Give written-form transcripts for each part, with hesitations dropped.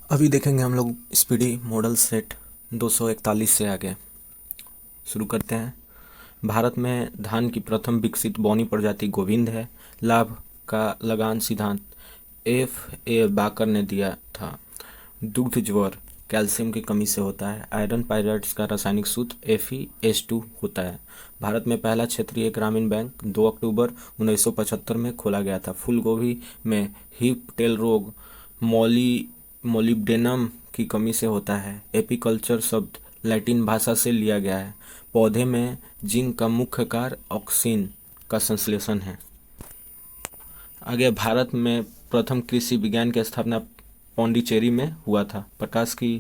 अभी देखेंगे हम लोग स्पीडी मॉडल सेट 241 से आगे। शुरू करते हैं। भारत में धान की प्रथम विकसित बौनी प्रजाति गोविंद है। लाभ का लगान सिद्धांत F. A. बाकर ने दिया था। दुग्ध ज्वर कैल्शियम की कमी से होता है। आयरन पायराइड्स का रासायनिक सूत्र FeS2 होता है। भारत में पहला क्षेत्रीय ग्रामीण बैंक 2 अक्टूबर 1975 में खोला गया था। फूल गोभी में हिप टेल रोग मोलिब्डेनम की कमी से होता है। एपीकल्चर शब्द लैटिन भाषा से लिया गया है। पौधे में जिंक का मुख्य कार्य ऑक्सिन का संश्लेषण है। आगे भारत में प्रथम कृषि विज्ञान की स्थापना पौंडीचेरी में हुआ था। प्रकाश की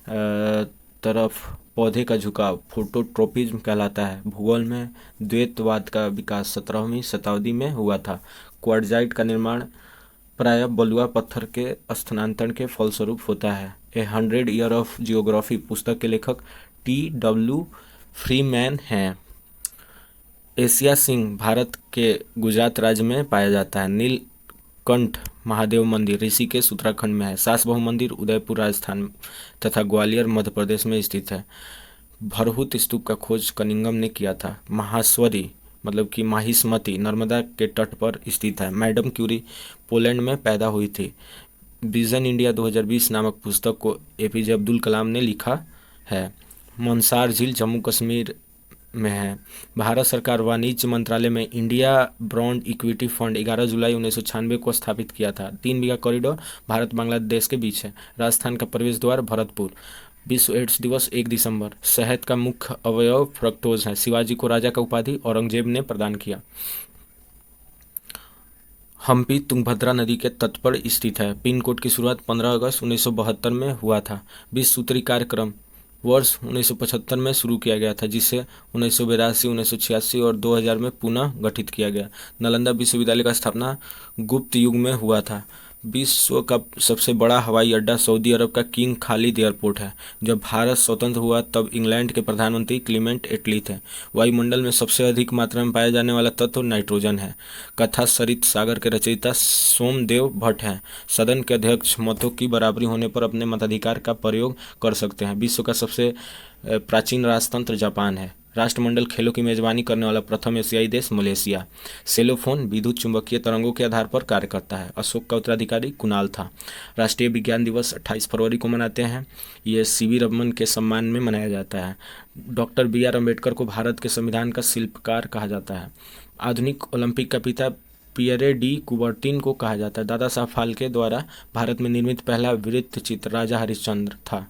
तरफ पौधे का झुकाव फोटोट्रोपिज्म कहलाता है। भूगोल में द्वैतवाद का विकास 17वीं शताब्दी में हुआ था। क्वार्ट्जाइट का निर्माण प्रायः बलुआ पत्थर के स्थानांतरण के फलस्वरूप होता है। ए 100 ईयर ऑफ जियोग्राफी पुस्तक के लेखक T.W. फ्रीमैन हैं। एशिया सिंह भारत के गुजरात राज्य में पाया जाता है। नीलकंठ महादेव मंदिर ऋषिकेश उत्तराखंड में है। सास बहु मंदिर उदयपुर राजस्थान तथा ग्वालियर मध्य प्रदेश में स्थित है। भरहुत स्तूप का खोज कनिंगम ने किया था। माहेश्वरी मतलब कि माहिष्मती नर्मदा के तट पर स्थित है। मैडम क्यूरी पोलैंड में पैदा हुई थी। विजन इंडिया 2020 नामक पुस्तक को APJ अब्दुल कलाम ने लिखा है। मंसार झील जम्मू कश्मीर में है। भारत सरकार वाणिज्य मंत्रालय में इंडिया ब्रॉन्ड इक्विटी फंड 11 जुलाई 1996 को स्थापित किया था। 3 बीघा कॉरिडोर भारत बांग्लादेश के बीच है। राजस्थान का प्रवेश द्वार भरतपुर। विश्व एड्स दिवस 1 दिसंबर। शहद का मुख्य अवयव फ्रक्टोज है। शिवाजी को राजा का उपाधि औरंगजेब ने प्रदान किया। हम्पी तुंगभद्रा नदी के तट पर स्थित है। पिन कोड की शुरुआत 15 अगस्त 1972 में हुआ था। 20 सूत्री कार्यक्रम वर्ष 1975 में शुरू किया गया था, जिसे 1982, 1986 और 2000 में पुनः गठित किया गया। नालंदा विश्वविद्यालय का स्थापना गुप्त युग में हुआ था। विश्व का सबसे बड़ा हवाई अड्डा सऊदी अरब का किंग खालिद एयरपोर्ट है। जब भारत स्वतंत्र हुआ तब इंग्लैंड के प्रधानमंत्री क्लीमेंट एटली थे। वायुमंडल में सबसे अधिक मात्रा में पाया जाने वाला तत्व नाइट्रोजन है। कथा सरित सागर के रचयिता सोमदेव भट्ट हैं। सदन के अध्यक्ष मतों की बराबरी होने पर अपने मताधिकार का प्रयोग कर सकते हैं। विश्व का सबसे प्राचीन राजतंत्र जापान है। राष्ट्रमंडल खेलों की मेजबानी करने वाला प्रथम एशियाई देश मलेशिया। सेलोफोन विद्युत चुंबकीय तरंगों के आधार पर कार्य करता है। अशोक का उत्तराधिकारी कुणाल था। राष्ट्रीय विज्ञान दिवस 28 फरवरी को मनाते हैं। ये CV रमन के सम्मान में मनाया जाता है। डॉक्टर BR अम्बेडकर को भारत के संविधान का शिल्पकार कहा जाता है। आधुनिक ओलंपिक का पिता पियरे डी कुबर्टिन को कहा जाता है। दादा साहब फाल्के द्वारा भारत में निर्मित पहला वृत्त चित्र राजा हरिश्चंद्र था।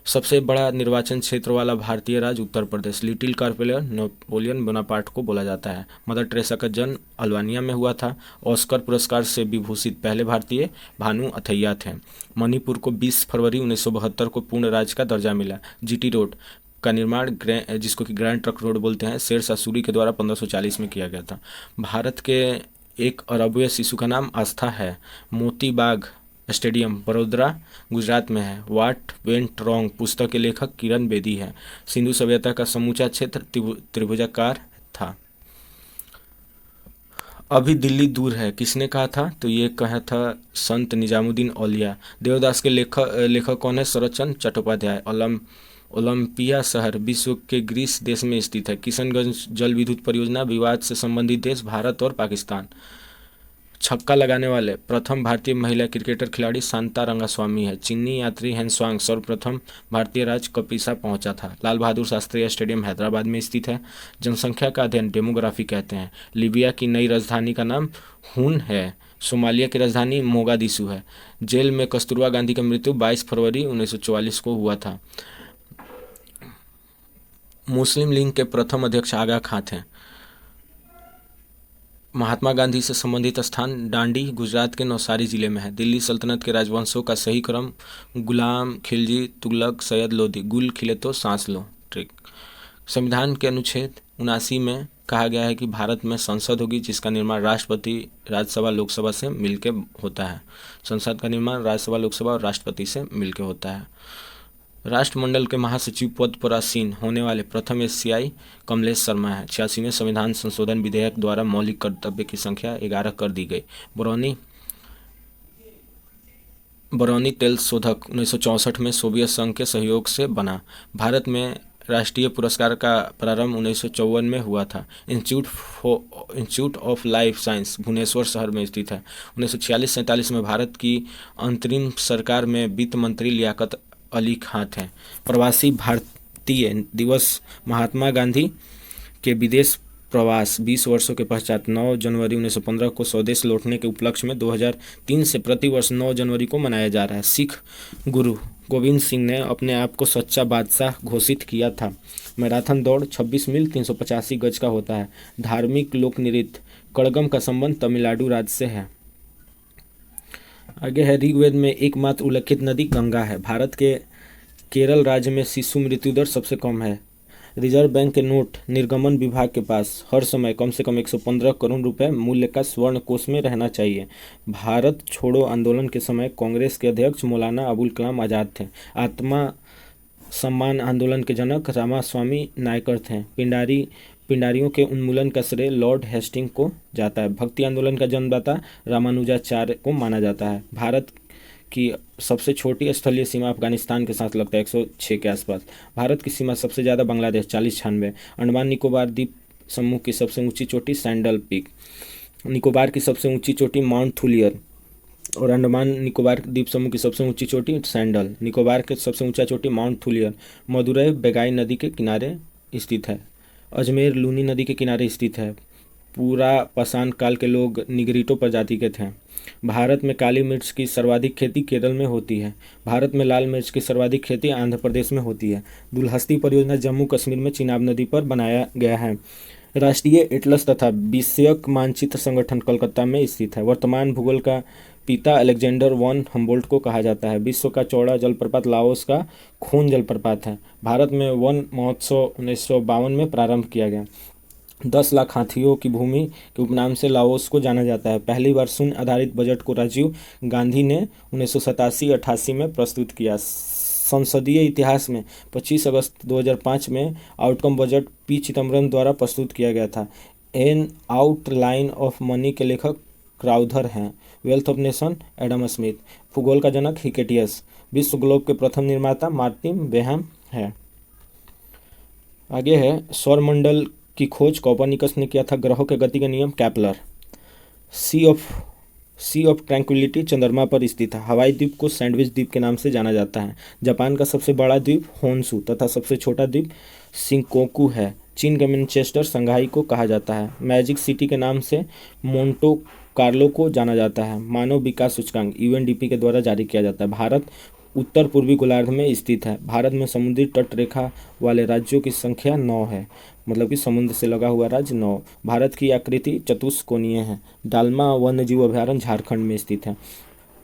सबसे बड़ा निर्वाचन क्षेत्र वाला भारतीय राज्य Uttar Pradesh. Little कार्पेलियर Napoleon Bonaparte को बोला जाता है। मदर टेरेसा का जन्म अल्बानिया में हुआ था। ऑस्कर पुरस्कार से विभूषित पहले भारतीय भानु अथैया थे। मणिपुर को 20 फरवरी 1972 को पूर्ण राज्य का दर्जा मिला। GT रोड का निर्माण जिसको कि ग्रैंड ट्रंक रोड बोलते हैं, शेर शाह सूरी के द्वारा 1540 में किया गया था। भारत के एक अरबीय शिशु का नाम आस्था है। मोती बाग स्टेडियम बड़ोदरा गुजरात में है। व्हाट वेंट रॉन्ग पुस्तक के लेखक किरण बेदी है। सिंधु सभ्यता का समूचा क्षेत्र त्रिभुजाकार था। अभी दिल्ली दूर है किसने कहा था? तो ये कहा था संत निजामुद्दीन औलिया। देवदास के लेखक कौन है? शरतचंद्र चट्टोपाध्याय। ओलंपिया शहर विश्व के ग्रीस देश में स्थित है। किशनगंज जल विद्युत परियोजना विवाद से संबंधित देश भारत और पाकिस्तान। छक्का लगाने वाले प्रथम भारतीय महिला क्रिकेटर खिलाड़ी शांता रंगास्वामी है। चीनी यात्री हेनस्वांग सर्वप्रथम भारतीय राज्य कपिसा पहुंचा था। लाल बहादुर शास्त्री स्टेडियम हैदराबाद में स्थित है। जनसंख्या का अध्ययन डेमोग्राफी कहते हैं। लीबिया की नई राजधानी का नाम हुन है। सोमालिया की राजधानी मोगादिशु है। जेल में कस्तूरबा गांधी की मृत्यु 22 फरवरी 1944 को हुआ था। मुस्लिम लीग के प्रथम अध्यक्ष आगा खां थे। महात्मा गांधी से संबंधित स्थान डांडी गुजरात के नवसारी जिले में है। दिल्ली सल्तनत के राजवंशों का सही क्रम गुलाम खिलजी तुगलक सैयद लोधी। गुल खिले तो सांस लो। ट्रिक। संविधान के अनुच्छेद 79 में कहा गया है कि भारत में संसद होगी जिसका निर्माण राष्ट्रपति राज्यसभा लोकसभा से मिलकर होता है। संसद का निर्माण राज्यसभा लोकसभा और राष्ट्रपति से मिलकर होता है। राष्ट्रमंडल के महासचिव पद पर आसीन होने वाले प्रथम एशियाई कमलेश शर्मा है। 86वें संविधान संशोधन विधेयक द्वारा मौलिक कर्तव्य की संख्या 11 कर दी गई। बरौनी बरौनी तेल शोधक 1964 में सोवियत संघ के सहयोग से बना। भारत में राष्ट्रीय पुरस्कार का प्रारंभ 1954 में हुआ था। Institute of Life Science Bhubaneswar शहर में स्थित है। 1946-47 में भारत की अंतरिम सरकार में वित्त मंत्री लियाकत अली खां थे। प्रवासी भारतीय दिवस महात्मा गांधी के विदेश प्रवास 20 वर्षों के पश्चात 9 जनवरी 1915 को स्वदेश लौटने के उपलक्ष्य में 2003 से प्रतिवर्ष 9 जनवरी को मनाया जा रहा है। सिख गुरु गोविंद सिंह ने अपने आप को सच्चा बादशाह घोषित किया था। मैराथन दौड़ 26 मील 385 गज का होता है। धार्मिक लोक नृत्य कड़गम का संबंध तमिलनाडु राज्य से है। आगे है, ऋग्वेद में एकमात्र उल्लेखित नदी गंगा है। भारत के केरल राज्य में शिशु मृत्यु दर सबसे कम है। रिजर्व बैंक के नोट निर्गमन विभाग के पास हर समय कम से कम 115 करोड़ रुपए मूल्य का स्वर्ण कोष में रहना चाहिए। भारत छोड़ो आंदोलन के समय कांग्रेस के अध्यक्ष मौलाना अबुल कलाम आज़ाद थे। आत्मा सम्मान आंदोलन के जनक रामास्वामी नायकर थे। पिंडारियों के उन्मूलन का श्रेय लॉर्ड हेस्टिंग को जाता है। भक्ति आंदोलन का जन्मदाता रामानुजाचार्य को माना जाता है। भारत की सबसे छोटी स्थलीय सीमा अफगानिस्तान के साथ लगता है 106 के आसपास। भारत की सीमा सबसे ज़्यादा बांग्लादेश 4096। अंडमान निकोबार द्वीप समूह की सबसे ऊंची चोटी सैंडल पीक। निकोबार की सबसे ऊंची चोटी माउंट थुलियर और अंडमान निकोबार द्वीप समूह की सबसे ऊंची चोटी सैंडल। निकोबार के सबसे ऊंचा चोटी माउंट थुलियर मदुरई बेगाई नदी के किनारे स्थित है। अजमेर लूनी नदी के किनारे स्थित है। पूरा पाषाण काल के लोग निगरिटो प्रजाति के थे। भारत में काली मिर्च की सर्वाधिक खेती केरल में होती है। भारत में लाल मिर्च की सर्वाधिक खेती आंध्र प्रदेश में होती है। दुलहस्ती परियोजना जम्मू कश्मीर में चिनाब नदी पर बनाया गया है। राष्ट्रीय एटलस तथा विषयक मानचित्र संगठन कलकत्ता में स्थित है। वर्तमान भूगोल का पिता अलेक्जेंडर वन हम्बोल्ट को कहा जाता है। विश्व का चौड़ा जलप्रपात लाओस का खून जलप्रपात है। भारत में वन महोत्सव 1952 में प्रारंभ किया गया। 10 लाख हाथियों की भूमि के उपनाम से लाओस को जाना जाता है। पहली बार शून्य आधारित बजट को राजीव गांधी ने 1987-88 में प्रस्तुत किया। संसदीय इतिहास में 25 अगस्त 2005 में आउटकम बजट पी चिदम्बरम द्वारा प्रस्तुत किया गया था। एन आउटलाइन ऑफ मनी के लेखक क्राउथर हैं। Wealth of nation Adam Smith. भूगोल का जनक हिकेटियस। विश्व ग्लोब के प्रथम निर्माता मार्टिन बेहम है। आगे है, सौरमंडल की खोज कोपर्निकस ने किया था। ग्रहों के गति के नियम कैपलर। सी ऑफ ट्रैंक्विलिटी चंद्रमा पर स्थित है। हवाई द्वीप को सैंडविच द्वीप के नाम से जाना जाता है। जापान का सबसे बड़ा द्वीप होन्शु तथा सबसे छोटा द्वीप शिंकोकू है। चीन के मैनचेस्टर संघाई को कहा जाता है। मैजिक सिटी के नाम से मोंटो कार्लो को जाना जाता है। मानव विकास सूचकांक यूएनडीपी के द्वारा जारी किया जाता है। भारत उत्तर पूर्वी गोलार्ध में स्थित है। भारत में समुद्री तट रेखा वाले राज्यों की संख्या 9 है, मतलब कि समुद्र से लगा हुआ राज्य 9। भारत की आकृति चतुष्कोणीय है। डालमा वन्यजीव अभयारण्य झारखंड में स्थित है।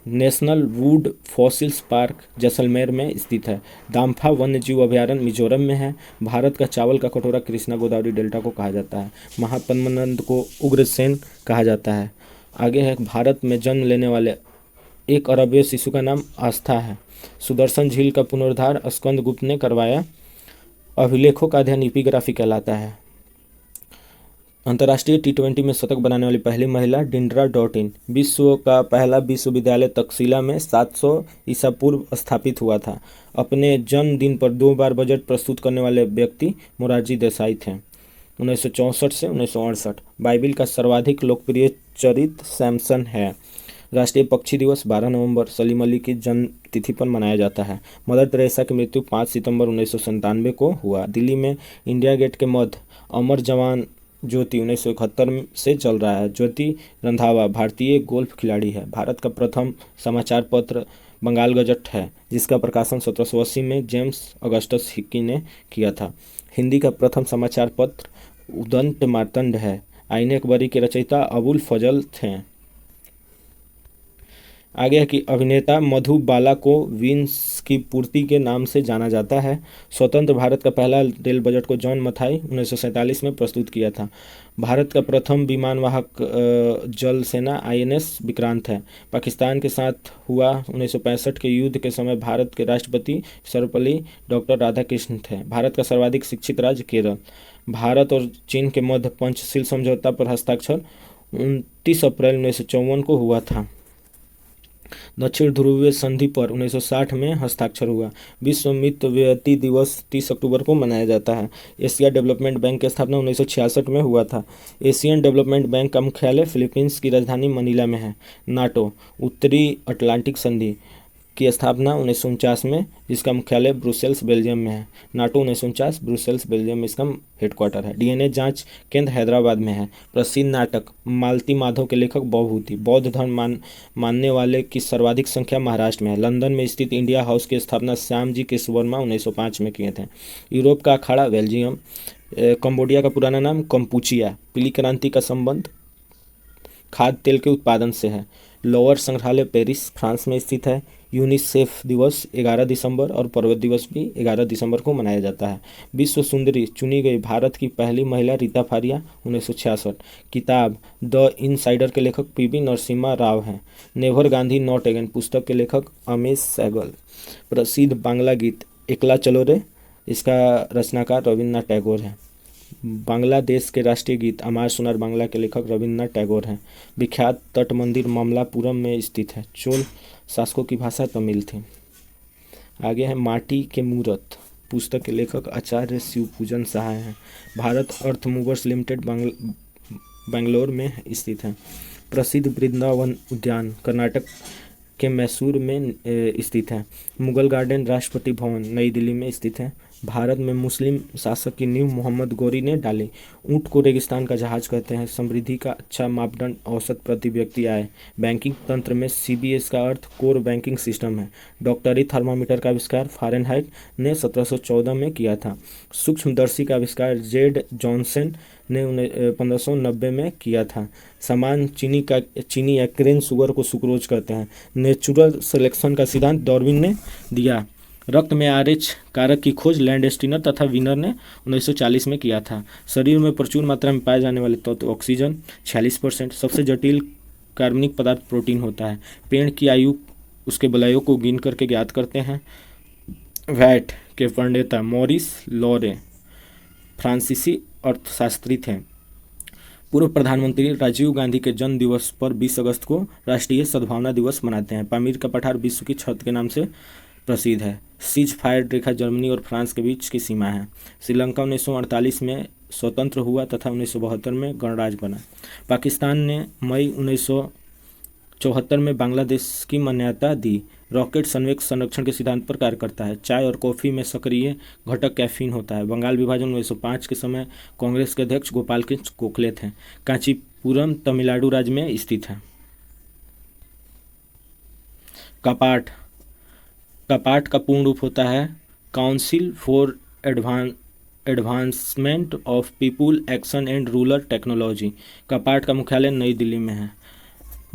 National would fossils park Jaisalmer में स्थित है। दाम्फा वन्यजीव अभयारण्य मिजोरम में है। भारत का चावल का कटोरा कृष्णा गोदावरी डेल्टा को कहा जाता है। महापद्मानंद को उग्रसेन कहा जाता है। आगे है, भारत में जन्म लेने वाले एक अरबीय शिशु का नाम आस्था है। सुदर्शन झील का पुनरुद्धार स्कंदगुप्त ने करवाया। अभिलेखों का अध्ययन एपिग्राफी कहलाता है। अंतर्राष्ट्रीय T20 में शतक बनाने वाली पहली महिला डिंड्रा डॉटिन। विश्व का पहला विश्वविद्यालय तक्षशिला में 700 ईसा पूर्व स्थापित हुआ था। अपने जन्मदिन पर 2 बार बजट प्रस्तुत करने वाले व्यक्ति मोरारजी देसाई थे। 1964 से 1968। बाइबिल का सर्वाधिक लोकप्रिय चरित्र सैमसन है। राष्ट्रीय पक्षी दिवस 12 नवंबर सलीम अली की जन्म तिथि पर मनाया जाता है। मदर तेरेसा की मृत्यु 5 सितंबर 1997 को हुआ। दिल्ली में इंडिया गेट के मध्य अमर जवान ज्योति 1971 से चल रहा है। ज्योति रंधावा भारतीय गोल्फ खिलाड़ी है। भारत का प्रथम समाचार पत्र बंगाल गजट है, जिसका प्रकाशन 1780 में जेम्स अगस्टस हिक्की ने किया था। हिंदी का प्रथम समाचार पत्र उदंत मार्तंड है। आईने अकबरी के रचयिता अबुल फजल थे। आगे है कि अभिनेता मधुबाला को विंस की पूर्ति के नाम से जाना जाता है। स्वतंत्र भारत का पहला रेल बजट को जॉन मथाई 1947 में प्रस्तुत किया था। भारत का प्रथम विमानवाहक जल सेना INS विक्रांत है। पाकिस्तान के साथ हुआ 1965 के युद्ध के समय भारत के राष्ट्रपति सर्वपल्ली डॉक्टर राधाकृष्ण थे। भारत का सर्वाधिक शिक्षित राज्य केरल। भारत और चीन के मध्य पंचशील समझौता पर हस्ताक्षर 29 अप्रैल 1954 को हुआ था। दक्षिण ध्रुवीय संधि पर 1960 में हस्ताक्षर हुआ। विश्व मितव्ययी दिवस 30 अक्टूबर को मनाया जाता है। एशिया डेवलपमेंट बैंक की स्थापना 1966 में हुआ था। एशियन डेवलपमेंट बैंक का मुख्यालय फिलीपींस की राजधानी मनीला में है। नाटो उत्तरी अटलांटिक संधि की स्थापना 1949 में, जिसका मुख्यालय ब्रुसेल्स बेल्जियम में है। नाटो 1949 ब्रुसेल्स बेल्जियम में इसका हेडक्वार्टर है। डीएनए जांच केंद्र हैदराबाद में है। प्रसिद्ध नाटक मालती माधव के लेखक बौभूति। बौद्ध धर्म मानने वाले की सर्वाधिक संख्या महाराष्ट्र में है। लंदन में स्थित इंडिया हाउस की स्थापना श्याम जी कृष्णवर्मा 1905 में किए थे। यूरोप का अखाड़ा बेल्जियम। कंबोडिया का पुराना नाम कंपूचिया। पीली क्रांति का संबंध खाद्य तेल के उत्पादन से है। लोअर संग्रहालय पेरिस फ्रांस में स्थित है। यूनिसेफ दिवस 11 दिसंबर और पर्वत दिवस भी 11 दिसंबर को मनाया जाता है। विश्व सुंदरी चुनी गई भारत की पहली महिला रीता फारिया 1966। किताब द इनसाइडर के लेखक पीवी नरसिम्हा राव हैं। नेवर गांधी नॉट अगेन पुस्तक के लेखक अमिश सहगल। प्रसिद्ध बांग्ला गीत एकला चलो रे, इसका रचनाकार रविन्द्रनाथ टैगोर हैं। बांग्लादेश के राष्ट्रीय गीत अमार सुनार बांग्ला के लेखक रविन्द्रनाथ टैगोर हैं। विख्यात तट मंदिर ममलापुरम में स्थित है। चोल शासकों की भाषा तमिल थी। आगे है माटी के मूरत पुस्तक के लेखक आचार्य शिवपूजन सहाय हैं। भारत अर्थ मूवर्स लिमिटेड बेंगलोर में स्थित है। प्रसिद्ध वृंदावन उद्यान कर्नाटक के मैसूर में स्थित है। मुगल गार्डन राष्ट्रपति भवन नई दिल्ली में स्थित है। भारत में मुस्लिम शासक की नींव मोहम्मद गौरी ने डाली। ऊंट को रेगिस्तान का जहाज कहते हैं। समृद्धि का अच्छा मापदंड औसत प्रति व्यक्ति आय। बैंकिंग तंत्र में सीबीएस का अर्थ कोर बैंकिंग सिस्टम है। डॉक्टरी थर्मामीटर का आविष्कार फारेनहाइट ने 1714 में किया था। सूक्ष्मदर्शी का आविष्कार जेड जॉनसन ने 1590 में किया था। समान चीनी या क्रेन शुगर को सुक्रोज कहते हैं। नेचुरल सिलेक्शन का सिद्धांत डार्विन ने दिया। रक्त में आरएच कारक की खोज लैंडस्टीनर तथा विनर ने 1940 में किया था। शरीर में प्रचुर मात्रा में पाए जाने वाले तत्व ऑक्सीजन 46%। सबसे जटिल कार्बनिक पदार्थ प्रोटीन होता है। पेड़ की आयु उसके बलयों को गिन करके ज्ञात करते हैं। वैट के प्रणेता मॉरिस लॉरे फ्रांसीसी अर्थशास्त्री थे। पूर्व प्रधानमंत्री राजीव गांधी के जन्म दिवस पर 20 अगस्त को राष्ट्रीय सद्भावना दिवस मनाते हैं। पामीर का पठार विश्व की छत के नाम से प्रसिद्ध है। सीज फायर रेखा जर्मनी और फ्रांस के बीच की सीमा है। श्रीलंका 1948 में स्वतंत्र हुआ तथा 1972 में गणराज्य बना। पाकिस्तान ने मई 1974 में बांग्लादेश की मान्यता दी। रॉकेट संवेग संरक्षण के सिद्धांत पर कार्य करता है। चाय और कॉफ़ी में सक्रिय घटक कैफीन होता है। बंगाल विभाजन 1905 के समय कांग्रेस के अध्यक्ष गोपाल कृष्ण गोखले थे। कांचीपुरम तमिलनाडु राज्य में स्थित है। कपाट कपाट का पूर्ण रूप होता है council for advancement of people action and rural technology. कपाट का मुख्यालय नई दिल्ली में है।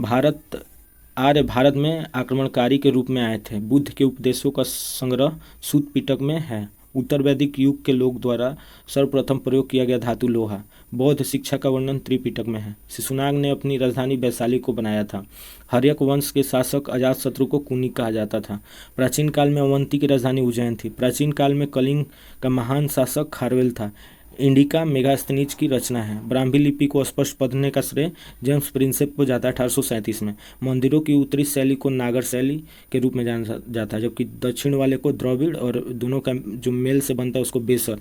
भारत में आक्रमणकारी के रूप में आए थे। बुद्ध के उपदेशों का संग्रह सूत पिटक में है। उत्तर वैदिक युग के लोग द्वारा सर्वप्रथम प्रयोग किया गया धातु लोहा। बौद्ध शिक्षा का वर्णन त्रिपिटक में है। शिशुनाग ने अपनी राजधानी वैशाली को बनाया था। हर्यक वंश के शासक अजातशत्रु को कुनी कहा जाता था। प्राचीन काल में अवंती की राजधानी उज्जैन थी। प्राचीन काल में कलिंग का महान शासक खारवेल था। इंडिका मेगास्थनीज की रचना है। ब्राह्मी लिपि को स्पष्ट पढ़ने का श्रेय जेम्स प्रिंसेप को जाता है 1837 में। मंदिरों की उत्तरी शैली को नागर शैली के रूप में जाना जाता है, जबकि दक्षिण वाले को द्रविड़ और दोनों का जो मेल से बनता है उसको बेसर।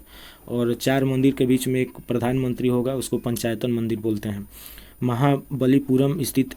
और चार मंदिर के बीच में एक प्रधानमंत्री होगा, उसको पंचायतन मंदिर बोलते हैं। महाबलीपुरम स्थित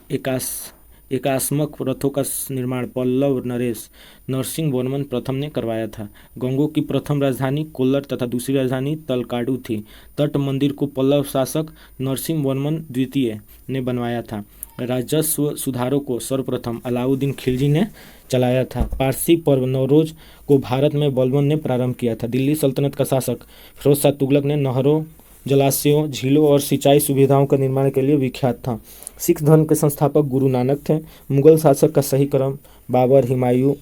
एकास्मक रथों का निर्माण पल्लव नरेश नरसिंह वर्मन प्रथम ने करवाया था। गंगों की प्रथम राजधानी कोल्लर तथा दूसरी राजधानी तलकाडू थी। तट मंदिर को पल्लव शासक नरसिंह वर्मन द्वितीय ने बनवाया था। राजस्व सुधारों को सर्वप्रथम अलाउद्दीन खिलजी ने चलाया था। पारसी पर्व नवरोज को भारत में बलबन ने प्रारंभ किया था। दिल्ली सल्तनत का शासक फिरोज शाह तुगलक ने नहरों, जलाशयों, झीलों और सिंचाई सुविधाओं के निर्माण के लिए विख्यात था। सिख धर्म के संस्थापक गुरु नानक थे। मुगल शासक का सही क्रम बाबर, हुमायूं,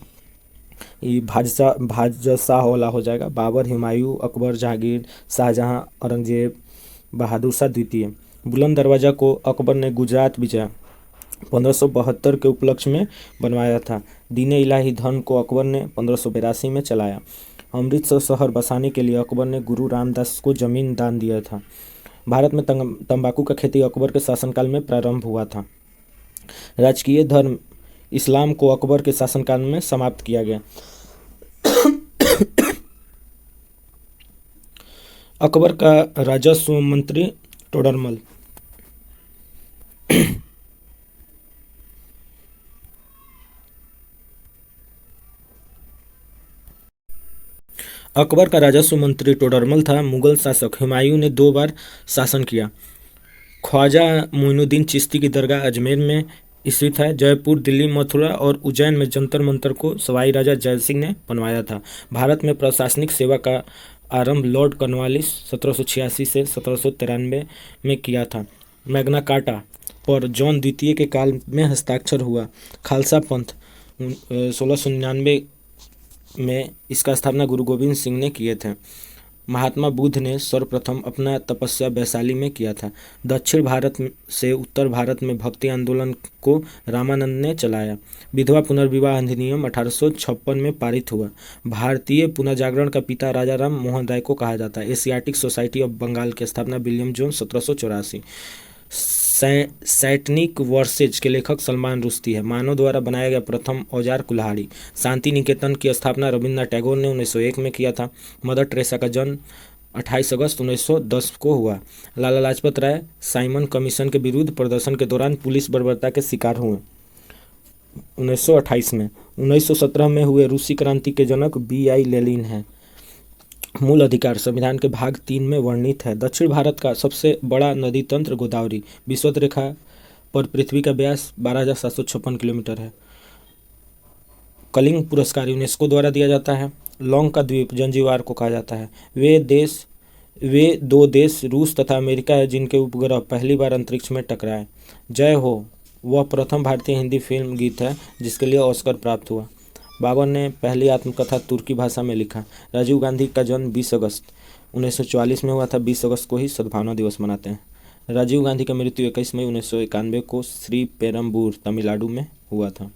भाजशाह वाला हो जाएगा। बाबर, हुमायूं, अकबर, जहांगीर, शाहजहां, औरंगजेब, बहादुर शाह द्वितीय। बुलंद दरवाज़ा को अकबर ने गुजरात विजय 1572 के उपलक्ष्य में बनवाया था। दीन इलाही धर्म को अकबर ने 1582 में चलाया। अमृतसर शहर बसाने के लिए अकबर ने गुरु रामदास को जमीन दान दिया था। भारत में तंबाकू का खेती अकबर के शासनकाल में प्रारंभ हुआ था। राजकीय धर्म इस्लाम को अकबर के शासनकाल में समाप्त किया गया। अकबर का राजस्व मंत्री टोडरमल। अकबर का राजस्व मंत्री टोडरमल था। मुगल शासक हुमायूं ने 2 बार शासन किया। ख्वाजा मोइनुद्दीन चिश्ती की दरगाह अजमेर में स्थित है। जयपुर, दिल्ली, मथुरा और उज्जैन में जंतर मंतर को सवाई राजा जयसिंह ने बनवाया था। भारत में प्रशासनिक सेवा का आरंभ लॉर्ड कॉर्नवालिस 1786 से 1793 में किया था। मैग्ना कार्टा पर जॉन द्वितीय के काल में हस्ताक्षर हुआ। खालसा पंथ 1699 में इसका स्थापना गुरु गोविंद सिंह ने किए थे। महात्मा बुद्ध ने सर्वप्रथम अपना तपस्या वैशाली में किया था। दक्षिण भारत से उत्तर भारत में भक्ति आंदोलन को रामानंद ने चलाया। विधवा पुनर्विवाह अधिनियम 1856 में पारित हुआ। भारतीय पुनर्जागरण का पिता राजा राम मोहन राय को कहा जाता है। एशियाटिक सोसाइटी ऑफ बंगाल की स्थापना विलियम जोन्स 1784। सैटनिक वर्सेज के लेखक सलमान रुश्दी है। मानव द्वारा बनाया गया प्रथम औजार कुल्हाड़ी। शांति निकेतन की स्थापना रविन्द्रनाथ टैगोर ने 1901 में किया था। मदर टेरेसा का जन्म 28 अगस्त 1910 को हुआ। लाला लाजपत राय साइमन कमीशन के विरुद्ध प्रदर्शन के दौरान पुलिस बर्बरता के शिकार हुए 1928 में। 1917 में हुए रूसी क्रांति के जनक B.I. लेनिन है। मूल अधिकार संविधान के भाग 3 में वर्णित है। दक्षिण भारत का सबसे बड़ा नदी तंत्र गोदावरी। विषुवत रेखा पर पृथ्वी का व्यास 12,756 किलोमीटर है। कलिंग पुरस्कार यूनेस्को द्वारा दिया जाता है। लौंग का द्वीप जंजीबार को कहा जाता है। वे 2 देश रूस तथा अमेरिका है जिनके उपग्रह पहली बार अंतरिक्ष में टकराए। जय हो वह प्रथम भारतीय हिंदी फिल्म गीत है जिसके लिए ऑस्कर प्राप्त हुआ। बाबर ने पहली आत्मकथा तुर्की भाषा में लिखा। राजीव गांधी का जन्म 20 अगस्त 1944 में हुआ था। 20 अगस्त को ही सद्भावना दिवस मनाते हैं। राजीव गांधी का मृत्यु 21 मई 1991 को श्री पेरम्बूर तमिलनाडु में हुआ था।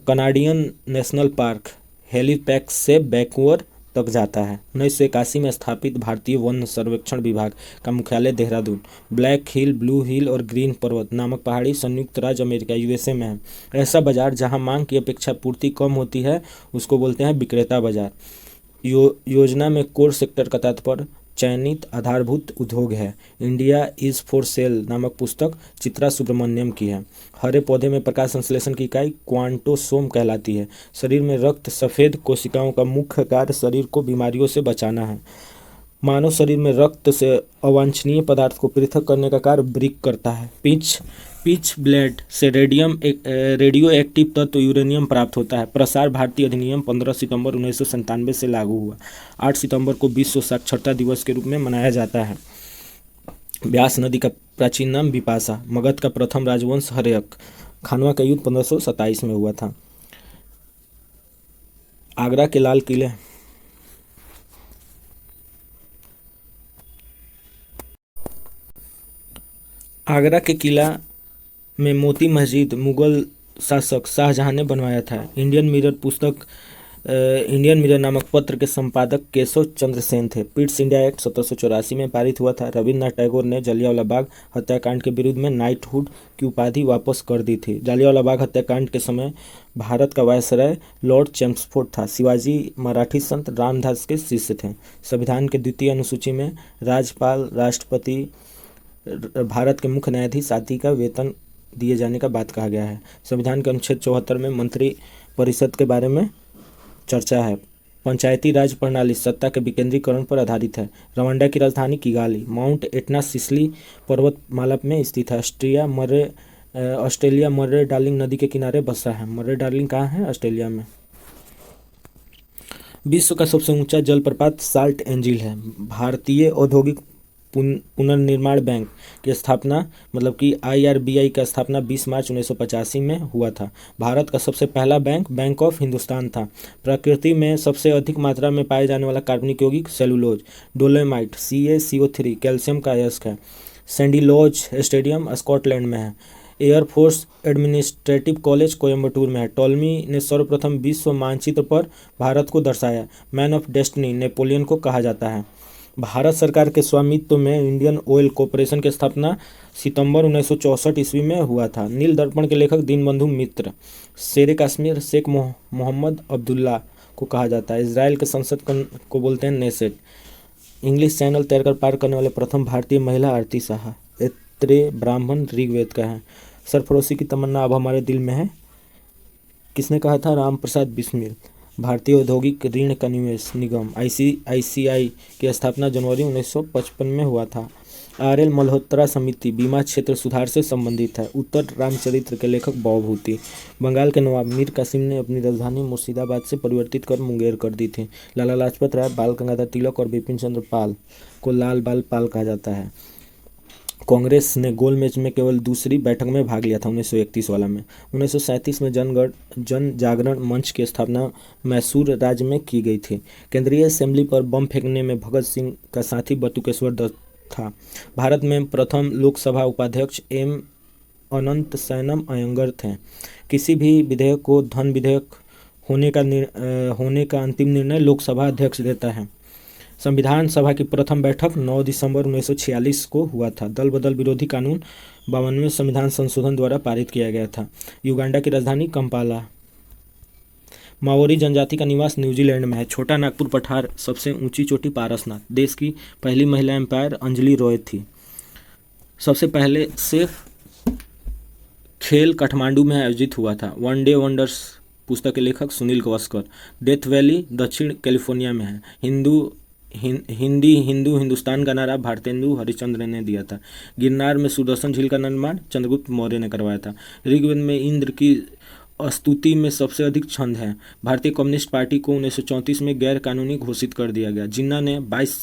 कनाडियन नेशनल पार्क हेलीपैक्स से वैंकूवर तक जाता है। 1981 में स्थापित भारतीय वन सर्वेक्षण विभाग का मुख्यालय देहरादून। ब्लैक हिल, ब्लू हिल और ग्रीन पर्वत नामक पहाड़ी संयुक्त राज्य अमेरिका USA में है। ऐसा बाजार जहां मांग की अपेक्षा पूर्ति कम होती है उसको बोलते हैं विक्रेता बाजार। योजना में कोर सेक्टर का तात्पर्य चयनित आधारभूत उद्योग है। इंडिया इज फॉर सेल नामक पुस्तक चित्रा सुब्रमण्यम की है। हरे पौधे में प्रकाश संश्लेषण की इकाई क्वांटोसोम कहलाती है। शरीर में रक्त सफ़ेद कोशिकाओं का मुख्य कार्य शरीर को बीमारियों से बचाना है। मानव शरीर में रक्त से अवांछनीय पदार्थ को पृथक करने का कार्य ब्रिक करता है। पिच ब्लेड से रेडियो एक्टिव तत्व यूरेनियम प्राप्त होता है। प्रसार भारती अधिनियम 15 सितंबर 1997 से लागू हुआ। 8 सितंबर को विश्व साक्षरता दिवस के रूप में मनाया जाता है। ब्यास नदी का प्राचीन नाम बिपाशा। मगध का प्रथम राजवंश हर्यक। खानवा का युद्ध 1527 में हुआ था। आगरा के लाल किले आगरा के किला में मोती मस्जिद मुगल शासक शाहजहां ने बनवाया था। इंडियन मिरर नामक पत्र के संपादक केशव चंद्र सेन थे। पिट्स इंडिया एक्ट 1784 में पारित हुआ था। रविन्द्रनाथ टैगोर ने जलियांवाला बाग हत्याकांड के विरुद्ध में नाइटहुड की उपाधि वापस कर दी थी। जलियांवाला बाग हत्याकांड के समय भारत का वायसराय लॉर्ड चैम्सफोर्ड था। शिवाजी मराठी संत रामदास के शिष्य थे। संविधान के 2वीं अनुसूची में राज्यपाल, राष्ट्रपति, भारत के मुख्य न्यायाधीश आदि का वेतन दिए जाने का बात कहा गया है। संविधान के अनुच्छेद 74 में मंत्री परिषद के बारे में चर्चा है। पंचायती राज प्रणाली सत्ता के विकेंद्रीकरण पर आधारित है। रवांडा की राजधानी किगाली। माउंट एटना सिसिली पर्वतमाला में स्थित है। ऑस्ट्रेलिया मर्रे डार्लिंग नदी के किनारे बसा है। मर्रे डार्लिंग कहाँ है? ऑस्ट्रेलिया में। विश्व का सबसे ऊंचा जलप्रपात साल्ट एंजिल है। भारतीय औद्योगिक पुनर्निर्माण बैंक की स्थापना मतलब कि IRBI का स्थापना 20 मार्च 1985 में हुआ था। भारत का सबसे पहला बैंक ऑफ हिंदुस्तान था। प्रकृति में सबसे अधिक मात्रा में पाए जाने वाला कार्बनिक यौगिक सेलुलोज, डोलोमाइट, CaCO3 कैल्शियम का अयस्क है। सैंडिलॉज स्टेडियम स्कॉटलैंड में है। एयरफोर्स एडमिनिस्ट्रेटिव कॉलेज कोयम्बटूर में है। टॉलमी ने सर्वप्रथम विश्व मानचित्र पर भारत को दर्शाया। मैन ऑफ डेस्टिनी नेपोलियन को कहा जाता है। भारत सरकार के स्वामित्व में इंडियन ऑयल कॉरपोरेशन की स्थापना सितंबर 1964 ईस्वी में हुआ था। नील दर्पण के लेखक दीनबंधु मित्र। शेर कश्मीर शेख मोहम्मद अब्दुल्ला को कहा जाता है। इसराइल के संसद को बोलते हैं नेसेट। इंग्लिश चैनल तैरकर पार करने वाले प्रथम भारतीय महिला आरती साहा। ऐत्रेय ब्राह्मण ऋग्वेद का है। सरफरोशी की तमन्ना अब हमारे दिल में है, किसने कहा था? राम प्रसाद बिस्मिल। भारतीय औद्योगिक ऋण का निवेश निगम आईसीआईसीआई की स्थापना जनवरी 1955 में हुआ था। आरएल मल्होत्रा समिति बीमा क्षेत्र सुधार से संबंधित है। उत्तर रामचरित्र के लेखक भवभूति। बंगाल के नवाब मीर कासिम ने अपनी राजधानी मुर्शिदाबाद से परिवर्तित कर मुंगेर कर दी थी। लाला लाजपत राय, बाल गंगाधर तिलक और बिपिन चंद्र पाल को लाल बाल पाल कहा जाता है। कांग्रेस ने गोल मैच में केवल दूसरी बैठक में भाग लिया था, 1931 वाला में। 1937 में जन जागरण मंच की स्थापना मैसूर राज्य में की गई थी। केंद्रीय असेंबली पर बम फेंकने में भगत सिंह का साथी बटुकेश्वर दत्त था। भारत में प्रथम लोकसभा उपाध्यक्ष एम अनंत सैनम अयंगर थे। किसी भी विधेयक को धन विधेयक होने का अंतिम निर्णय लोकसभा अध्यक्ष देता है। संविधान सभा की प्रथम बैठक 9 दिसंबर 1946 को हुआ था। दल बदल विरोधी कानून 52वें संविधान संशोधन द्वारा पारित किया गया था। युगांडा की राजधानी कंपाला। माओरी जनजाति का निवास न्यूजीलैंड में है। छोटा नागपुर पठार सबसे ऊंची चोटी पारसनाथ। देश की पहली महिला एम्पायर अंजलि रॉय थी। सबसे पहले सेफ खेल काठमांडू में आयोजित हुआ था। वन डे वंडर्स पुस्तक के लेखक सुनील गावस्कर। डेथ वैली दक्षिण कैलिफोर्निया में है। हिंदुस्तान का नारा भारतेंदु हरिश्चंद्र ने दिया था। गिरनार में सुदर्शन झील का निर्माण चंद्रगुप्त मौर्य ने करवाया था। ऋग्वेद में इंद्र की स्तुति में सबसे अधिक छंद है। भारतीय कम्युनिस्ट पार्टी को 1934 में गैर कानूनी घोषित कर दिया गया। जिन्ना ने 22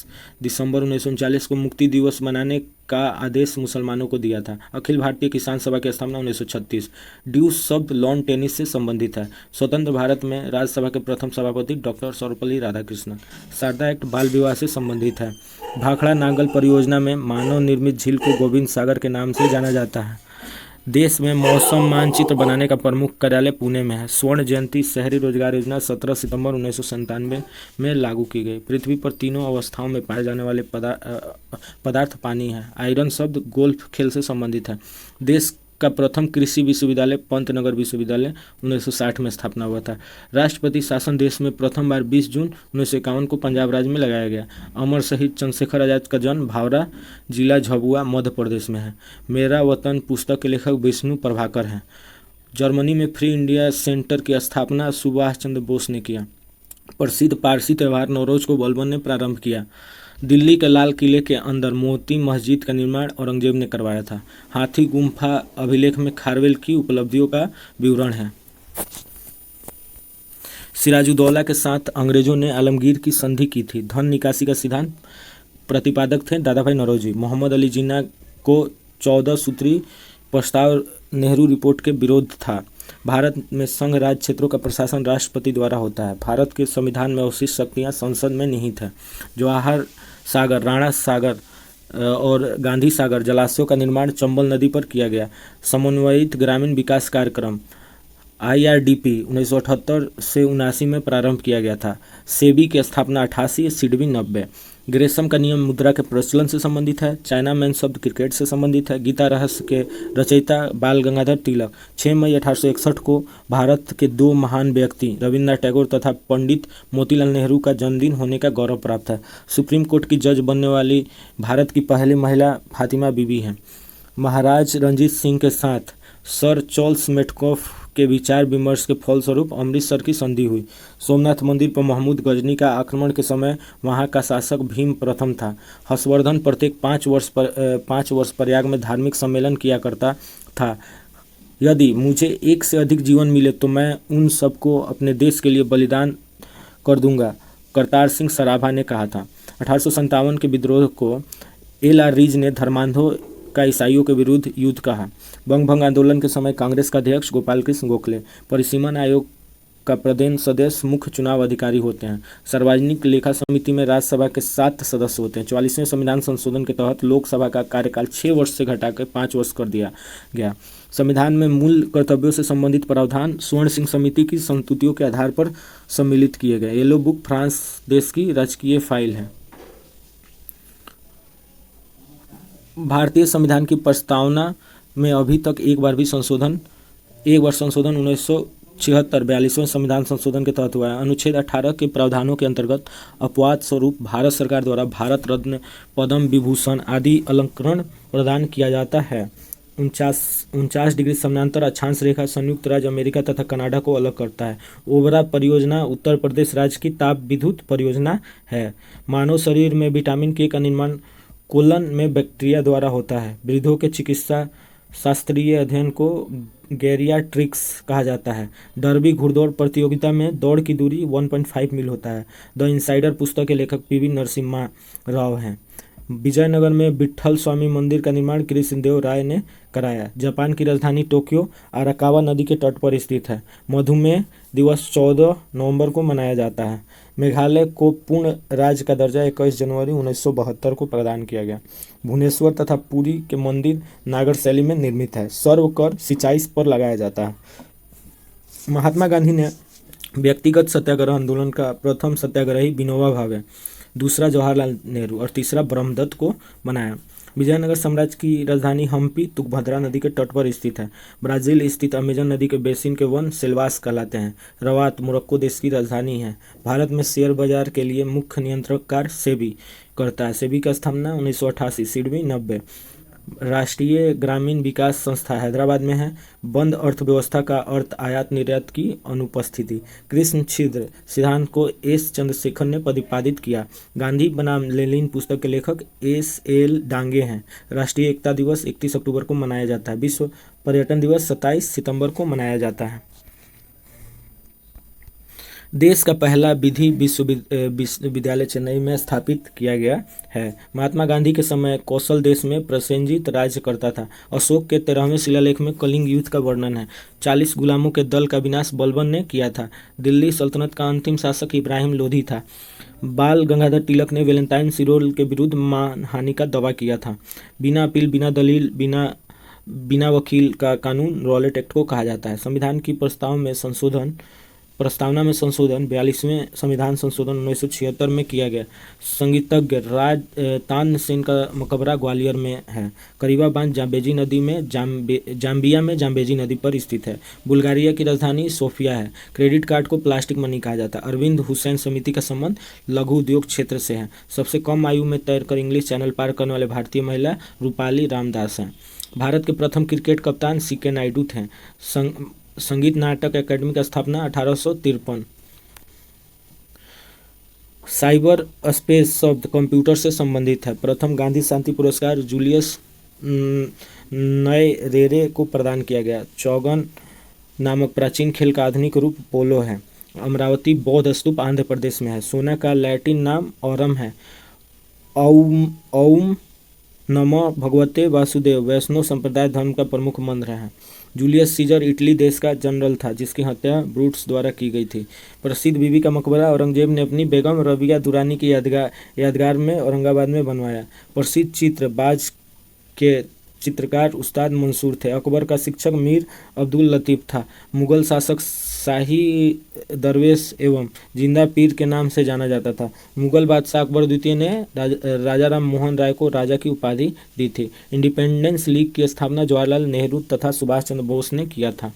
दिसंबर 1939 को मुक्ति दिवस मनाने का आदेश मुसलमानों को दिया था। अखिल भारतीय किसान सभा की स्थापना 1936। ड्यूस शब्द लॉन टेनिस से संबंधित है। स्वतंत्र भारत में राज्यसभा के प्रथम सभापति डॉक्टर सर्वपल्ली राधाकृष्णन। शारदा एक्ट बाल विवाह से संबंधित है। भाखड़ा नांगल परियोजना में मानव निर्मित झील को गोविंद सागर के नाम से जाना जाता है। देश में मौसम मानचित्र बनाने का प्रमुख कार्यालय पुणे में है। स्वर्ण जयंती शहरी रोजगार योजना 17 सितंबर 1997 में लागू की गई। पृथ्वी पर तीनों अवस्थाओं में पाए जाने वाले पदार्थ पानी है। आयरन शब्द गोल्फ खेल से संबंधित है। देश का प्रथम कृषि विश्वविद्यालय पंतनगर विश्वविद्यालय 1960 में स्थापना हुआ था। राष्ट्रपति शासन देश में प्रथम बार 20 जून 1951 को पंजाब राज्य में लगाया गया। अमर शहीद चंद्रशेखर आजाद का जन्म भावरा जिला झाबुआ मध्य प्रदेश में है। मेरा वतन पुस्तक के लेखक विष्णु प्रभाकर हैं। जर्मनी में फ्री इंडिया सेंटर की स्थापना सुभाष चंद्र बोस ने किया। प्रसिद्ध पारसी त्यौहार नौरोज को बलबन ने प्रारंभ किया। दिल्ली के लाल किले के अंदर मोती मस्जिद का निर्माण औरंगजेब ने करवाया था। हाथी गुम्फा अभिलेख में खारवेल की उपलब्धियों का विवरण है। सिराजुद्दौला के साथ अंग्रेजों ने आलमगीर की संधि की थी। धन निकासी का सिद्धांत प्रतिपादक थे दादा भाई नौरोजी। मोहम्मद अली जिन्ना को 14 सूत्री प्रस्ताव नेहरू रिपोर्ट के विरोध था। भारत में संघ राज्य क्षेत्रों का प्रशासन राष्ट्रपति द्वारा होता है। भारत के संविधान में अवशिष्ट शक्तियाँ संसद में निहित है। जवाहर सागर, राणा सागर और गांधी सागर जलाशयों का निर्माण चंबल नदी पर किया गया। समन्वयित ग्रामीण विकास कार्यक्रम IRDP 1978 से 79 में प्रारंभ किया गया था। सेबी की स्थापना 88, सिडबी 90। ग्रेसम का नियम मुद्रा के प्रचलन से संबंधित है। चाइना मैन शब्द क्रिकेट से संबंधित है। गीता रहस्य के रचयिता बाल गंगाधर तिलक। 6 मई 1861 को भारत के 2 महान व्यक्ति रविन्द्रनाथ टैगोर तथा पंडित मोतीलाल नेहरू का जन्मदिन होने का गौरव प्राप्त है। सुप्रीम कोर्ट की जज बनने वाली भारत की पहली महिला फातिमा बीबी हैं। महाराज रंजीत सिंह के साथ सर चार्ल्स मेटकॉफ के विचार विमर्श के फलस्वरूप अमृतसर की संधि हुई। सोमनाथ मंदिर पर महमूद गजनी का आक्रमण के समय वहां का शासक भीम प्रथम था। हर्षवर्धन प्रत्येक 5 वर्ष प्रयाग में धार्मिक सम्मेलन किया करता था। यदि मुझे एक से अधिक जीवन मिले तो मैं उन सबको अपने देश के लिए बलिदान कर दूंगा, करतार सिंह सराभा ने कहा था। 1857 के विद्रोह को LR रीज ने धर्मांधों का ईसाइयों के विरुद्ध युद्ध कहा। बंग भंग आंदोलन के समय कांग्रेस का अध्यक्ष गोपाल कृष्ण गोखले। परिसीमन आयोग का प्रदेश सदस्य मुख्य चुनाव अधिकारी होते हैं। सार्वजनिक लेखा समिति में राज्यसभा के 7 सदस्य होते हैं। 44वें संविधान संशोधन के तहत लोकसभा का कार्यकाल 6 वर्ष से घटाकर 5 वर्ष कर दिया गया। संविधान में मूल कर्तव्यों से संबंधित प्रावधान स्वर्ण सिंह समिति की संस्तुतियों के आधार पर सम्मिलित किए गए। येलो बुक फ्रांस देश की राजकीय फाइल है। भारतीय संविधान की प्रस्तावना में अभी तक एक बार संशोधन 1976 42वें संविधान संशोधन के तहत हुआ है। अनुच्छेद 18 के प्रावधानों के अंतर्गत अपवाद स्वरूप भारत सरकार द्वारा भारत रत्न, पद्म विभूषण आदि अलंकरण प्रदान किया जाता है। 49 डिग्री समानांतर अक्षांश रेखा संयुक्त राज्य अमेरिका तथा कनाडा को अलग करता है। ओबरा परियोजना उत्तर प्रदेश राज्य की ताप विद्युत परियोजना है। मानव शरीर में विटामिन के का निर्माण कोलन में बैक्टीरिया द्वारा होता है। वृद्धों के चिकित्सा शास्त्रीय अध्ययन को गैरियाट्रिक्स कहा जाता है। डर्बी घुड़दौड़ प्रतियोगिता में दौड़ की दूरी 1.5 मील होता है। द इनसाइडर पुस्तक के लेखक पीवी नरसिम्हा राव हैं। विजयनगर में विट्ठल स्वामी मंदिर का निर्माण कृष्णदेव राय ने कराया। जापान की राजधानी टोक्यो अराकावा नदी के तट पर स्थित है। मधुमेह दिवस 14 नवंबर को मनाया जाता है। मेघालय को पूर्ण राज्य का दर्जा 21 जनवरी 1972 को प्रदान किया गया। भुवनेश्वर तथा पुरी के मंदिर नागर शैली में निर्मित है। सर्व कर सिंचाई पर लगाया जाता है। महात्मा गांधी ने व्यक्तिगत सत्याग्रह आंदोलन का प्रथम सत्याग्रही विनोबा भावे, दूसरा जवाहरलाल नेहरू और तीसरा ब्रह्मदत्त को बनाया। विजयनगर साम्राज्य की राजधानी हम्पी तुंगभद्रा नदी के तट पर स्थित है। ब्राजील स्थित अमेजन नदी के बेसिन के वन सेल्वास कहलाते हैं। रवात मोरक्को देश की राजधानी है। भारत में शेयर बाजार के लिए मुख्य नियंत्रक कार्य सेबी करता है। सेबी की स्थापना 1988 सिडनी 90। राष्ट्रीय ग्रामीण विकास संस्था हैदराबाद में है। बंद अर्थव्यवस्था का अर्थ आयात निर्यात की अनुपस्थिति। कृष्ण छिद्र सिद्धांत को एस चंद्रशेखर ने प्रतिपादित किया। गांधी बनाम लेनिन पुस्तक के लेखक एस.एल. डांगे हैं। राष्ट्रीय एकता दिवस 31 अक्टूबर को मनाया जाता है। विश्व पर्यटन दिवस 27 सितंबर को मनाया जाता है। देश का पहला विधि विश्वविद्यालय चेन्नई में स्थापित किया गया है। महात्मा गांधी के समय कौशल देश में प्रसेनजीत राज्य करता था। अशोक के 13वें शिलालेख में कलिंग युद्ध का वर्णन है। 40 गुलामों के दल का विनाश बलबन ने किया था। दिल्ली सल्तनत का अंतिम शासक इब्राहिम लोधी था। बाल गंगाधर तिलक ने वैलेंटाइन सिरोल के विरुद्ध मानहानि का दावा किया था। बिना अपील, बिना दलील, बिना वकील का कानून रॉलेट एक्ट को कहा जाता है। संविधान की प्रस्तावना में संशोधन 42वें संविधान संशोधन 1976 में किया गया। संगीतज्ञ राज तानसेन का मकबरा ग्वालियर में है। करीबा बांध जाम्बेजी नदी में जाम्बिया में जाम्बेजी नदी पर स्थित है। बुल्गारिया की राजधानी सोफिया है। क्रेडिट कार्ड को प्लास्टिक मनी कहा जाता है। अरविंद हुसैन समिति का संबंध लघु उद्योग क्षेत्र से है। सबसे कम आयु में तैरकर इंग्लिश चैनल पार करने वाले भारतीय महिला रूपाली रामदास हैं। भारत के प्रथम क्रिकेट कप्तान सी.के. नायडू थे। संगीत नाटक अकादमी की स्थापना 1853। साइबर स्पेस शब्द कंप्यूटर से संबंधित है। प्रथम गांधी शांति पुरस्कार जूलियस नयरेरे को प्रदान किया गया। चौगन नामक प्राचीन खेल का आधुनिक रूप पोलो है। अमरावती बौद्ध स्तूप आंध्र प्रदेश में है। सोना का लैटिन नाम औरम है। ओम नमः भगवते वासुदेव वैष्णव संप्रदाय धर्म का प्रमुख मंत्र है। जूलियस सीजर इटली देश का जनरल था जिसकी हत्या ब्रूटस द्वारा की गई थी। प्रसिद्ध बीबी का मकबरा औरंगजेब ने अपनी बेगम रबिया दुरानी की यादगार में औरंगाबाद में बनवाया। प्रसिद्ध चित्र बाज के चित्रकार उस्ताद मंसूर थे। अकबर का शिक्षक मीर अब्दुल लतीफ़ था। मुगल शासक शाही दरवेश एवं जिंदा पीर के नाम से जाना जाता था। मुगल बादशाह अकबर द्वितीय ने राजा राम मोहन राय को राजा की उपाधि दी थी। इंडिपेंडेंस लीग की स्थापना जवाहरलाल नेहरू तथा सुभाष चंद्र बोस ने किया था।